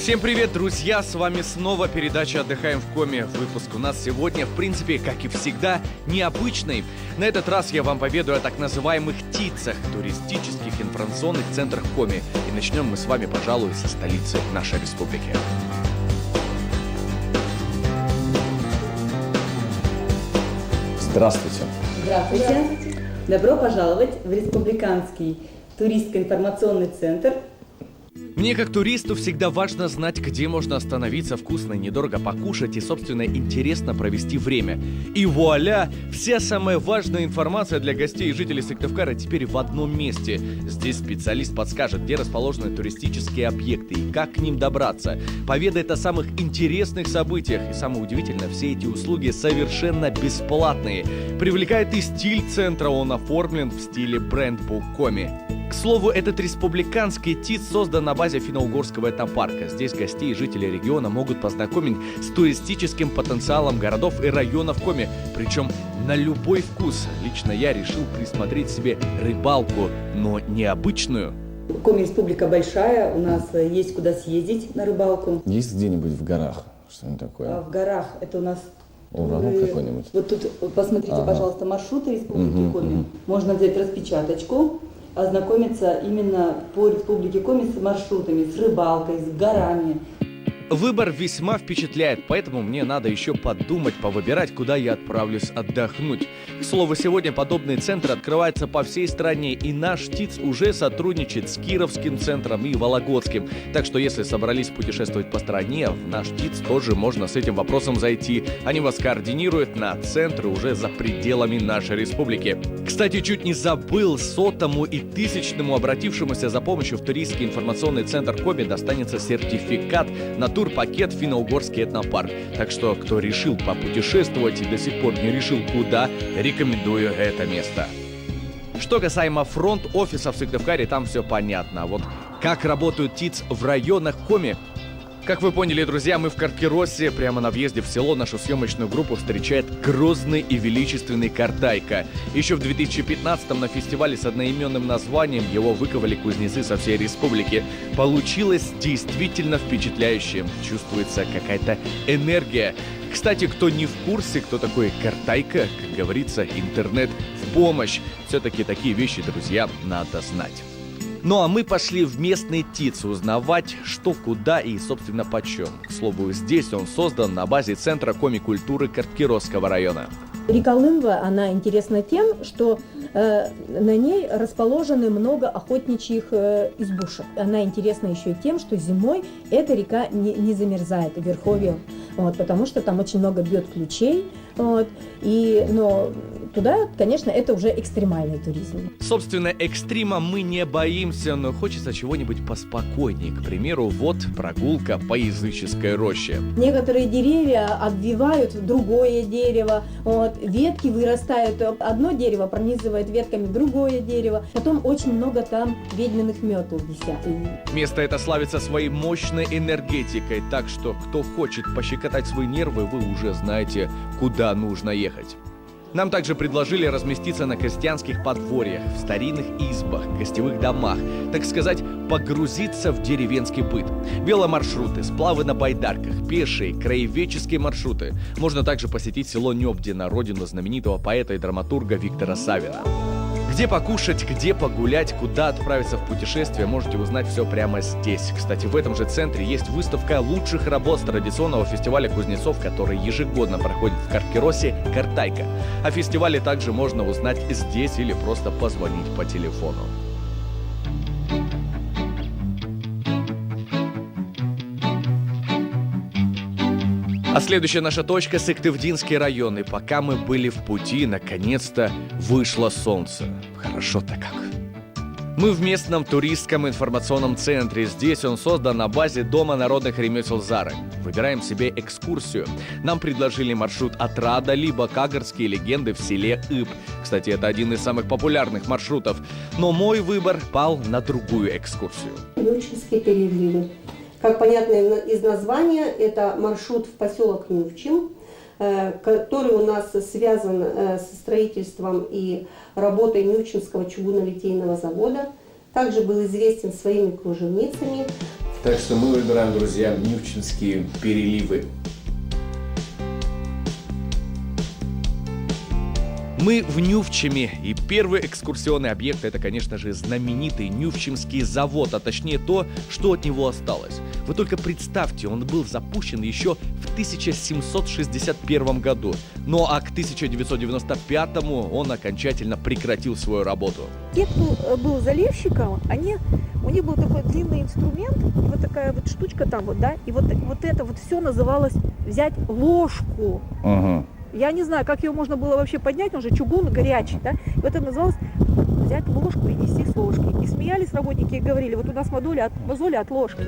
Всем привет, друзья! С вами снова передача «Отдыхаем в коме». Выпуск у нас сегодня, в принципе, как и всегда, необычный. На этот раз я вам поведаю о так называемых ТИЦах, туристических информационных центрах Коми. И начнем мы с вами, пожалуй, со столицы нашей республики. Здравствуйте. Здравствуйте. Добро пожаловать в Республиканский туристско-информационный центр. Мне, как туристу, всегда важно знать, где можно остановиться, вкусно и недорого покушать и, собственно, интересно провести время. И вуаля! Вся самая важная информация для гостей и жителей Сыктывкара теперь в одном месте. Здесь специалист подскажет, где расположены туристические объекты и как к ним добраться. Поведает о самых интересных событиях. И самое удивительное, все эти услуги совершенно бесплатные. Привлекает и стиль центра, он оформлен в стиле брендбук Коми. К слову, этот республиканский ТИЦ создан на базе финно-угорского этнопарка. Здесь гостей и жители региона могут познакомить с туристическим потенциалом городов и районов Коми, причем на любой вкус. Лично я решил присмотреть себе рыбалку, но необычную. Коми республика большая, у нас есть куда съездить на рыбалку. Есть где-нибудь в горах что-нибудь такое? В горах это у нас... Ураганок какой-нибудь? Вот тут посмотрите, пожалуйста, маршруты республики Коми. Можно взять распечаточку, ознакомиться именно по республике Коми с маршрутами, с рыбалкой, с горами. Выбор весьма впечатляет, поэтому мне надо еще подумать, повыбирать, куда я отправлюсь отдохнуть. К слову, сегодня подобный центр открывается по всей стране, и наш ТИЦ уже сотрудничает с Кировским центром и Вологодским. Так что, если собрались путешествовать по стране, в наш ТИЦ тоже можно с этим вопросом зайти. Они вас координируют на центры уже за пределами нашей республики. Кстати, чуть не забыл, 100-му и 1000-му обратившемуся за помощью в туристский информационный центр Коми достанется сертификат на турпакет «Финно-угорский этнопарк». Так что, кто решил попутешествовать и до сих пор не решил куда, рекомендую это место. Что касаемо фронт-офиса в Сыктывкаре, там все понятно. А вот как работают ТИЦ в районах Коми? Как вы поняли, друзья, мы в Карткиросе, прямо на въезде в село, нашу съемочную группу встречает грозный и величественный Картайка. Еще в 2015-м на фестивале с одноименным названием его выковали кузнецы со всей республики. Получилось действительно впечатляюще. Чувствуется какая-то энергия. Кстати, кто не в курсе, кто такой Картайка, как говорится, интернет в помощь. Все-таки такие вещи, друзья, надо знать. Ну а мы пошли в местный ТИЦ узнавать, что, куда и, собственно, почем. К слову, здесь он создан на базе Центра коми-культуры Карткиросского района. Река Лымва, она интересна тем, что на ней расположены много охотничьих избушек. Она интересна еще и тем, что зимой эта река не замерзает в верховье, потому что там очень много бьет ключей. Но туда, конечно, это уже экстремальный туризм. Собственно, экстрима мы не боимся, но хочется чего-нибудь поспокойнее. К примеру, вот прогулка по языческой роще. Некоторые деревья обвивают другое дерево, ветки вырастают, одно дерево пронизывает ветками другое дерево, потом очень много там ведьминых метел висят. Место это славится своей мощной энергетикой, так что кто хочет пощекотать свои нервы, вы уже знаете, куда нужно ехать. Нам также предложили разместиться на крестьянских подворьях, в старинных избах, гостевых домах, так сказать, погрузиться в деревенский быт. Веломаршруты, сплавы на байдарках, пешие, краеведческие маршруты. Можно также посетить село Нёбдино, родину знаменитого поэта и драматурга Виктора Савина. Где покушать, где погулять, куда отправиться в путешествие, можете узнать все прямо здесь. Кстати, в этом же центре есть выставка лучших работ с традиционного фестиваля кузнецов, который ежегодно проходит в Карткиросе «Картайка». О фестивале также можно узнать здесь или просто позвонить по телефону. А следующая наша точка – Сыктывдинский район. И пока мы были в пути, наконец-то вышло солнце. Хорошо-то как. Мы в местном туристском информационном центре. Здесь он создан на базе Дома народных ремесел Зары. Выбираем себе экскурсию. Нам предложили маршрут от Рада, либо Кагарские легенды в селе Иб. Кстати, это один из самых популярных маршрутов. Но мой выбор пал на другую экскурсию. Нючинские переливы. Как понятно из названия, это маршрут в поселок Нювчин, который у нас связан со строительством и работой Нючинского чугунолитейного завода. Также был известен своими кружевницами. Так что мы выбираем, друзья, Нювчинские переливы. Мы в Нювчеме, и первый экскурсионный объект — это, конечно же, знаменитый Нювчемский завод, а точнее то, что от него осталось. Вы только представьте, он был запущен еще в 1761 году, ну а к 1995 он окончательно прекратил свою работу. Те, кто был заливщиком, у них был такой длинный инструмент, вот такая вот штучка там вот, да, и вот это вот все называлось взять ложку. Угу. Я не знаю, как ее можно было вообще поднять, он же чугун горячий, да? И вот это называлось взять ложку и нести с ложки. И смеялись работники и говорили, вот у нас мозоли от ложки.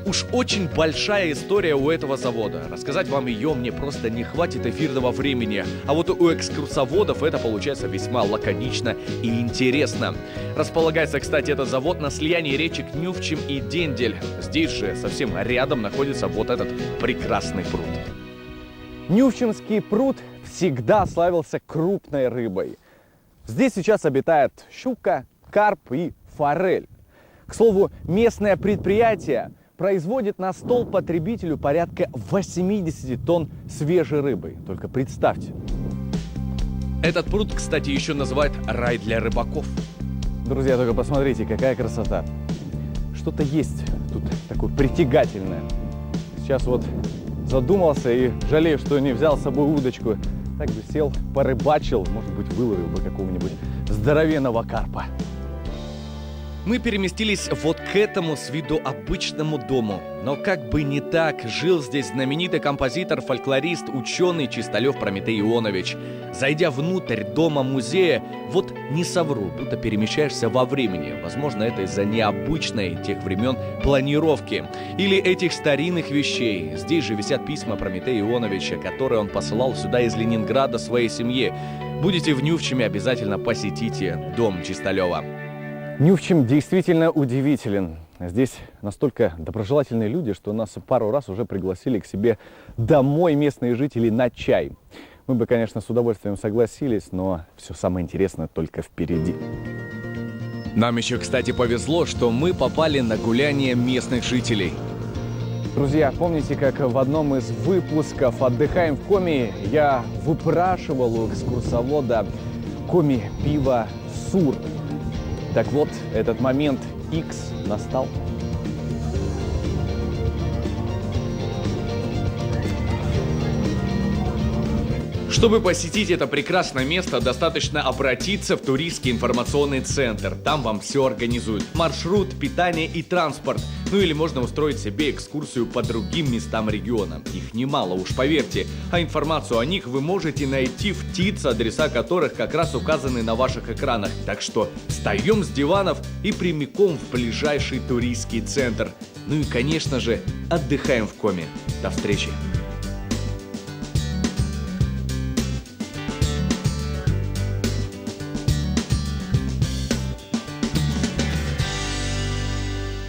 Уж очень большая история у этого завода. Рассказать вам ее мне просто не хватит эфирного времени. А вот у экскурсоводов это получается весьма лаконично и интересно. Располагается, кстати, этот завод на слиянии речек Нювчем и Дендель. Здесь же совсем рядом находится вот этот прекрасный пруд. Нювчемский пруд всегда славился крупной рыбой. Здесь сейчас обитает щука, карп и форель. К слову, местное предприятие производит на стол потребителю порядка 80 тонн свежей рыбы. Только представьте. Этот пруд, кстати, еще называют рай для рыбаков. Друзья, только посмотрите, какая красота. Что-то есть тут такое притягательное. Сейчас вот задумался и жалею, что не взял с собой удочку. Так бы сел, порыбачил, может быть, выловил бы какого-нибудь здоровенного карпа. Мы переместились вот к этому с виду обычному дому. Но как бы не так, жил здесь знаменитый композитор, фольклорист, ученый Чисталев Прометей Ионович. Зайдя внутрь дома-музея, вот не совру, будто перемещаешься во времени. Возможно, это из-за необычной тех времен планировки. Или этих старинных вещей. Здесь же висят письма Прометея Ионовича, которые он посылал сюда из Ленинграда своей семье. Будете в Нювчеме, обязательно посетите дом Чисталева. Нювчем действительно удивителен. Здесь настолько доброжелательные люди, что нас пару раз уже пригласили к себе домой местные жители на чай. Мы бы, конечно, с удовольствием согласились, но все самое интересное только впереди. Нам еще, кстати, повезло, что мы попали на гуляние местных жителей. Друзья, помните, как в одном из выпусков «Отдыхаем в Коми» я выпрашивал у экскурсовода коми пива «Сур». Так вот, этот момент X настал. Чтобы посетить это прекрасное место, достаточно обратиться в туристский информационный центр. Там вам все организуют. Маршрут, питание и транспорт. Ну или можно устроить себе экскурсию по другим местам региона. Их немало, уж поверьте. А информацию о них вы можете найти в ТИЦ, адреса которых как раз указаны на ваших экранах. Так что встаем с диванов и прямиком в ближайший туристский центр. Ну и, конечно же, отдыхаем в Коми. До встречи!